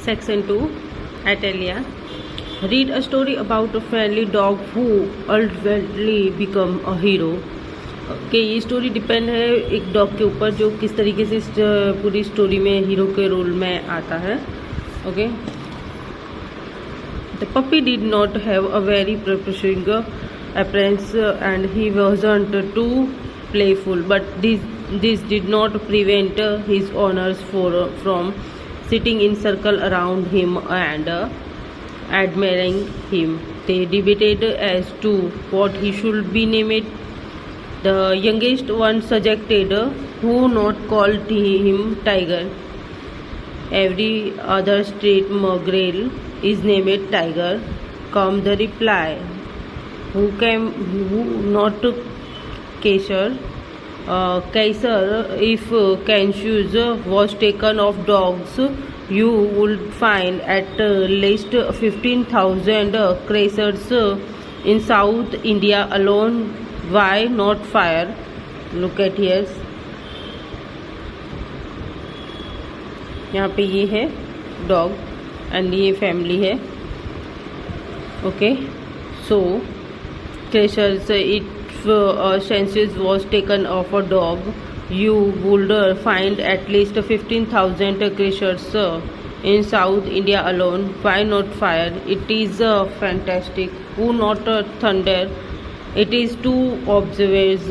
Section 2, Attlia. Read a story about a friendly dog who ultimately become a hero. कि ये story depend है एक dog के ऊपर जो किस तरीके से पूरी स्टोरी में हीरो के रोल में आता है. Okay. The puppy did not have a very promising appearance and he wasn't too playful, but this did not prevent his owners from sitting in circle around him and admiring him. They debated as to what he should be named. The youngest one suggested who not called him Tiger. Every other street mongrel is named Tiger. Come the reply. Who not Kaiser? Kaiser, if conscience was taken of dogs, you would find at least 15,000 Kaisers in South India alone. Why not fire? Look at here. यहाँ पे ये है dog and ये family है. Okay. So Crashers, if a census was taken of a dog, you would find at least 15,000 Crashers in South India alone. Why not fire? It is fantastic. Who not thunder? It is too obvious.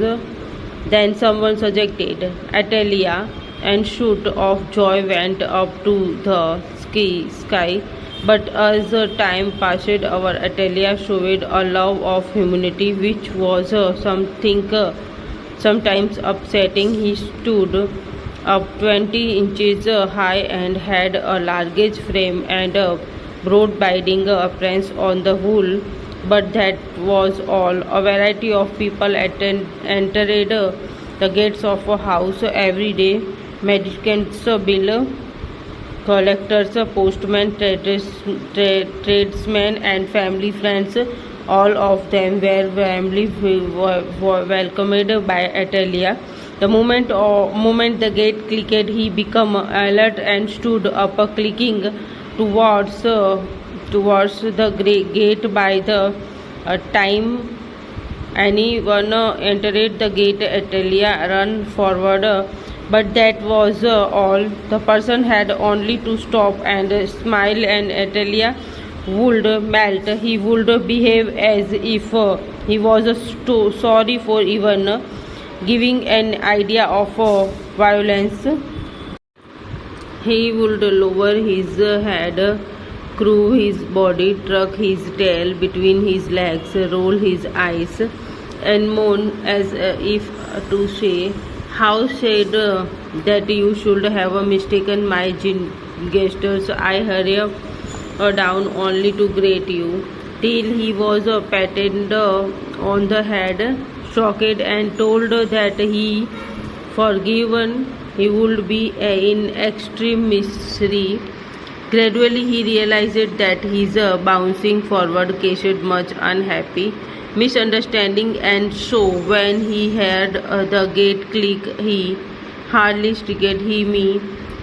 Then someone suggested attlia, and shoot of joy went up to the sky. But as time passed, our attlia showed a love of humanity which was sometimes upsetting. He stood up 20 inches high and had a large frame and a broad biting appearance on the whole. But that was all. A variety of people entered the gates of a house every day. Mendicants, bill collectors, postmen, tradesmen, and family friends. All of them were warmly welcomed by Attlia. The moment the gate clicked, he became alert and stood up, clicking towards the gate. By the time anyone entered the gate, Attlia ran forward. But that was all. The person had only to stop and smile, and Attlia would melt. He would behave as if he was sorry for even giving an idea of violence. He would lower his head, curve his body, tuck his tail between his legs, roll his eyes, and moan as if to say, how said that you should have mistaken my gestures. I hurry down only to greet you, till he was patted on the head, shocked, and told that he forgiven. He would be in extreme misery. Gradually he realized that his bouncing forward caused much unhappy misunderstanding, and so when he heard the gate click, he hardly staggered. He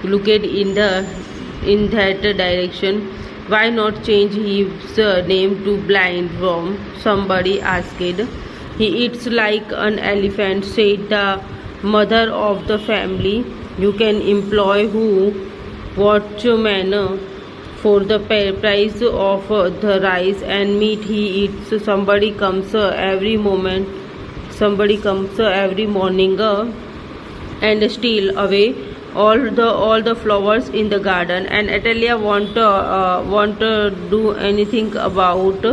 looked in that direction. Why not change his name to Blind Worm? Somebody asked. He eats like an elephant, said the mother of the family. You can employ watchman for the price of the rice and meat he eats. Somebody comes every morning and steal away all the flowers in the garden, and Attlia won't do anything about.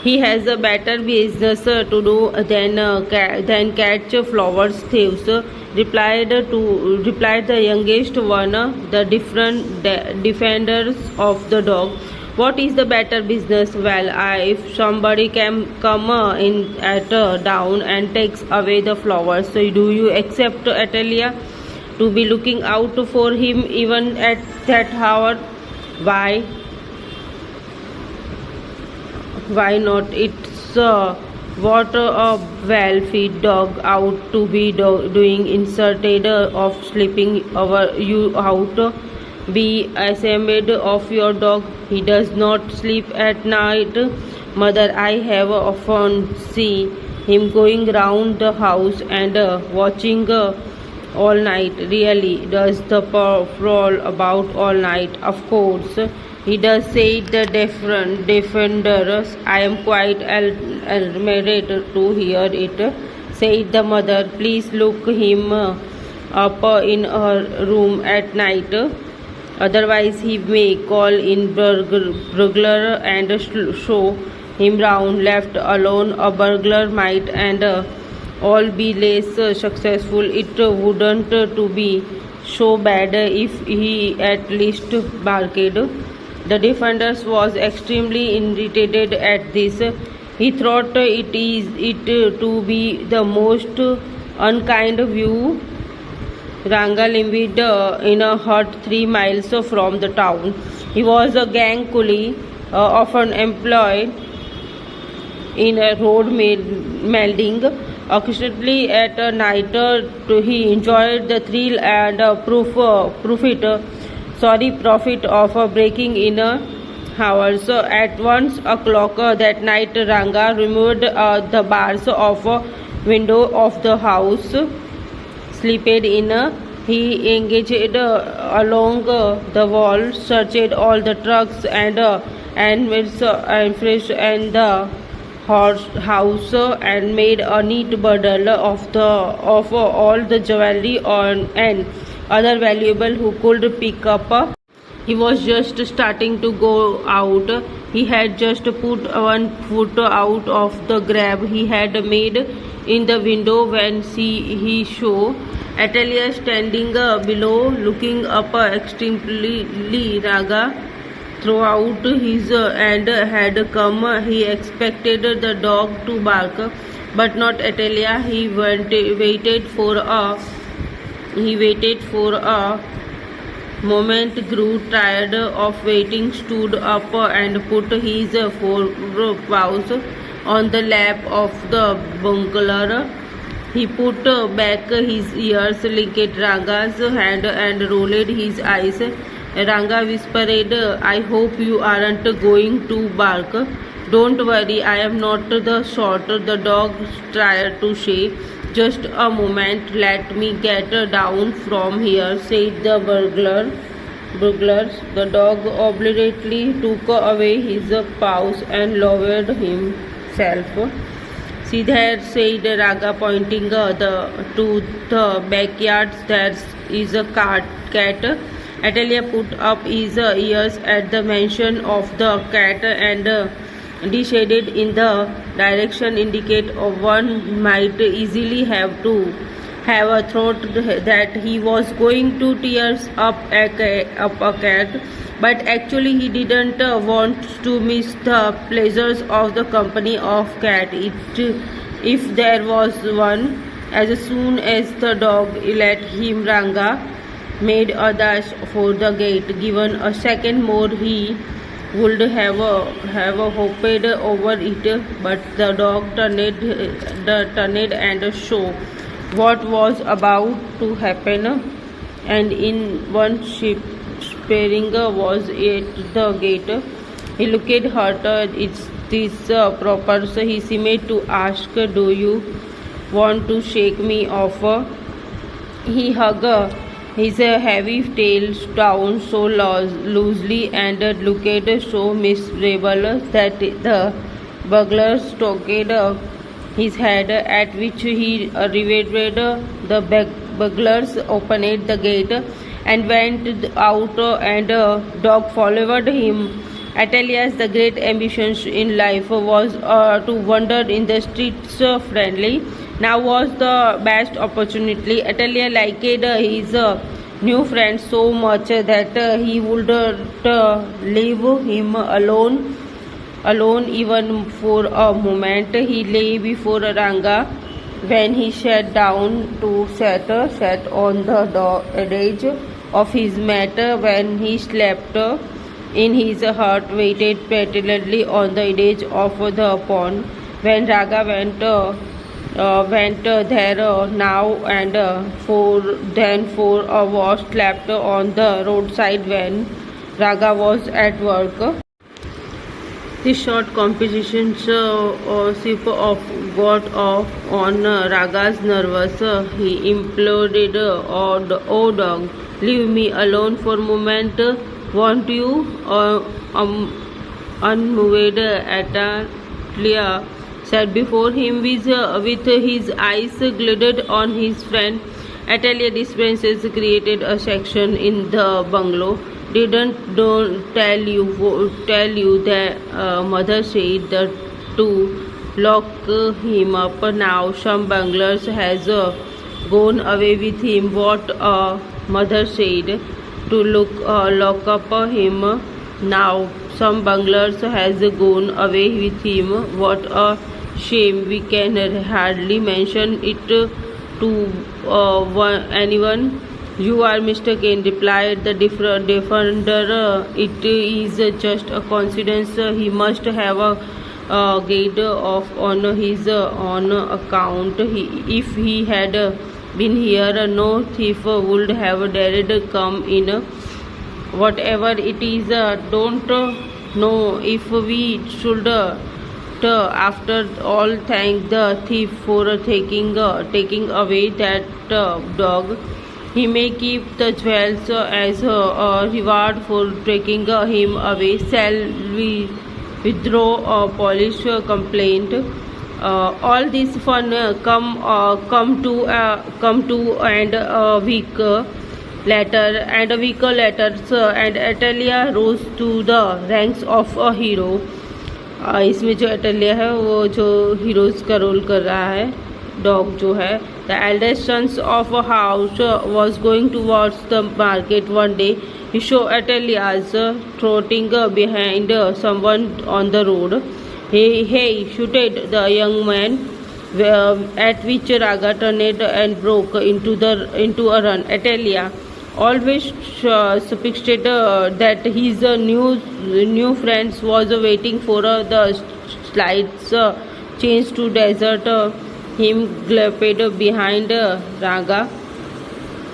He has a better business to do than catch flowers thieves. Replied the youngest one, the different defenders of the dog. What is the better business? Well, if somebody can come in at down and takes away the flowers, so do you accept Attlia to be looking out for him even at that hour? Why not? It's what a well-fed dog ought to be doing instead of sleeping you out be ashamed of your dog. He does not sleep at night. Mother, I have often seen him going round the house and watching all night. Really, does the prowl about all night? Of course, he does, said the defenders. I am quite admired to hear it, said the mother. Please look him up in her room at night. Otherwise, he may call in burglar and show him round. Left alone, a burglar might and all be less successful. It wouldn't to be so bad if he at least barked. The defender was extremely irritated at this. He thought it to be the most unkind view. Ranga lived in a hut 3 miles from the town. He was a gang coolie, often employed in a road mending. Occasionally at night, he enjoyed the thrill and profit of breaking in hours. At 1 o'clock that night, Ranga removed the bars of a window of the house slept in. He engaged along the wall, searched all the trucks and fresh and the house and made a neat bundle of all the jewelry and other valuable who could pick up. He was just starting to go out. He had just put 1 foot out of the grab he had made in the window when he saw attlia standing below, looking up extremely. Raga threw out his and had come. He expected the dog to bark, but not attlia. He waited for a moment, grew tired of waiting, stood up and put his forepaws on the lap of the bungalow. He put back his ears, licked Ranga's hand and rolled his eyes. Ranga whispered, I hope you aren't going to bark. Don't worry, I am not the sort. The dog tried to say. Just a moment, let me get down from here, said the burglars. The dog obediently took away his paws and lowered himself. See there, said Raga, pointing to the backyard. There is a cat. Attlia put up his ears at the mention of the cat and decided in the direction indicated. One might easily have a thought that he was going to tear up a cat, but actually he didn't want to miss the pleasures of the company of cat, if there was one. As soon as the dog let him, Ranga made a dash for the gate. Given a second more, he would have hopped over it, but the dog turned and showed what was about to happen, and in one spring was at the gate. He looked hurt. Is this proper? So he seemed to ask, do you want to shake me off? He hugged his heavy tail down so loosely and looked so miserable that the burglar stopped his head, at which he revealed. The burglars opened the gate and went out, and dog followed him. Attlia's the great ambition in life was to wander in the streets friendly. Now was the best opportunity. Attlia liked his new friend so much that he would leave him alone even for a moment. He lay before Ranga when he sat down to sat on the edge of his mat when he slept. In his heart waited patiently on the edge of the pond when Raga went went there now and for was slept on the roadside when Raga was at work. This short composition sip of got off on Raga's nervous. He imploded, "Oh dog, leave me alone for a moment, won't you?" Unmoved attlia sat before him with his eyes glued on his friend. Attlia dispenses created a section in the bungalow. Don't tell you that mother said that to lock him up now. Some bunglers has gone away with him. What mother said to lock up him now. Some bunglers has gone away with him. What a shame. We can hardly mention it to anyone. You are mistaken, replied the defender. It is just a coincidence. He must have a gate off on his own account. If he had been here, no thief would have dared come in. Whatever it is, don't know if we should. After all, thank the thief for taking away that dog. He may keep the jewels as a reward for taking him away. Shall we withdraw a police complaint? All this fun come to and a week later, and Attlia rose to the ranks of a hero. इसमें जो अटल्या है वो जो heroes का role कर रहा है, dog जो है. The eldest son of a house was going towards the market one day. He saw Attilia's trotting behind someone on the road. Hey, shouted the young man, at which Raga turned and broke into a run. Attlia, always suspected that his new friends was waiting for the slides change to desert him galloped behind Raga.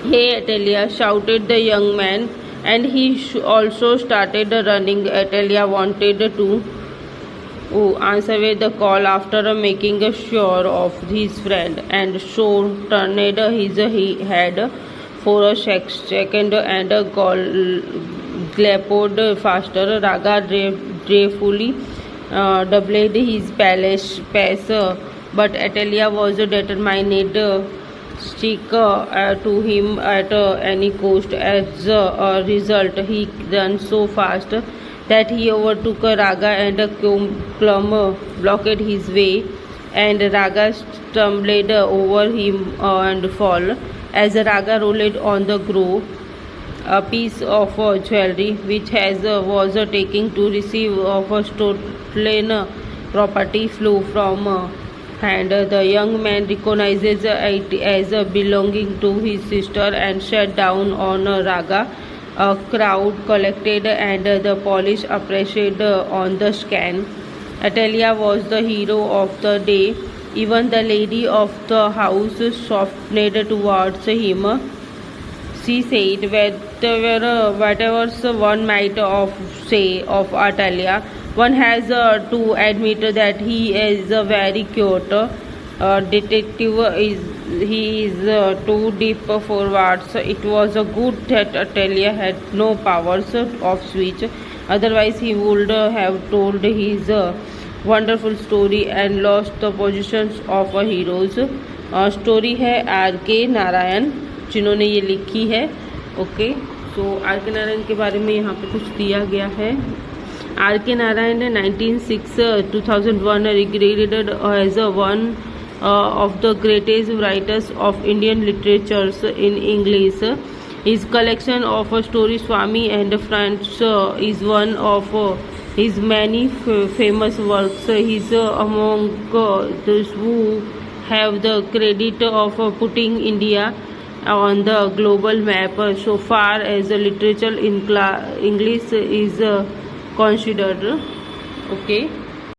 Hey, Attlia, shouted the young man, and he also started running. Attlia wanted to answer the call after making sure of his friend, and so turned his head for a second and galloped faster. Raga dreadfully doubled his pace, but Attlia was determined to stick to him at any cost. As a result, he ran so fast that he overtook Raga and blocked his way, and Raga stumbled over him and fall. As Raga rolled on the ground, a piece of jewelry which was taking to receive of a stolen property flew from hand. The young man recognizes it as belonging to his sister and sat down on Raga. A crowd collected and the police appreciated on the scan. Attlia was the hero of the day. Even the lady of the house softened towards him. She said, whatever one might say of Attlia, one has to admit that he is very cute. Detective he is too deep for words. It was good that Attlia had no powers of speech. Otherwise, he would have told his wonderful story and lost the positions of heroes. Story है are के नारायण जिन्होंने ये लिखी है. Okay, so are के नारायण के बारे में यहाँ पे कुछ दिया गया है. आर के नारायण ने 2001 regarded as one of the greatest writers of Indian literature in English. His collection of stories Swami and Friends is one of his many famous works. He is among those who have the credit of putting India on the global map so far as literature in English is considered. Okay.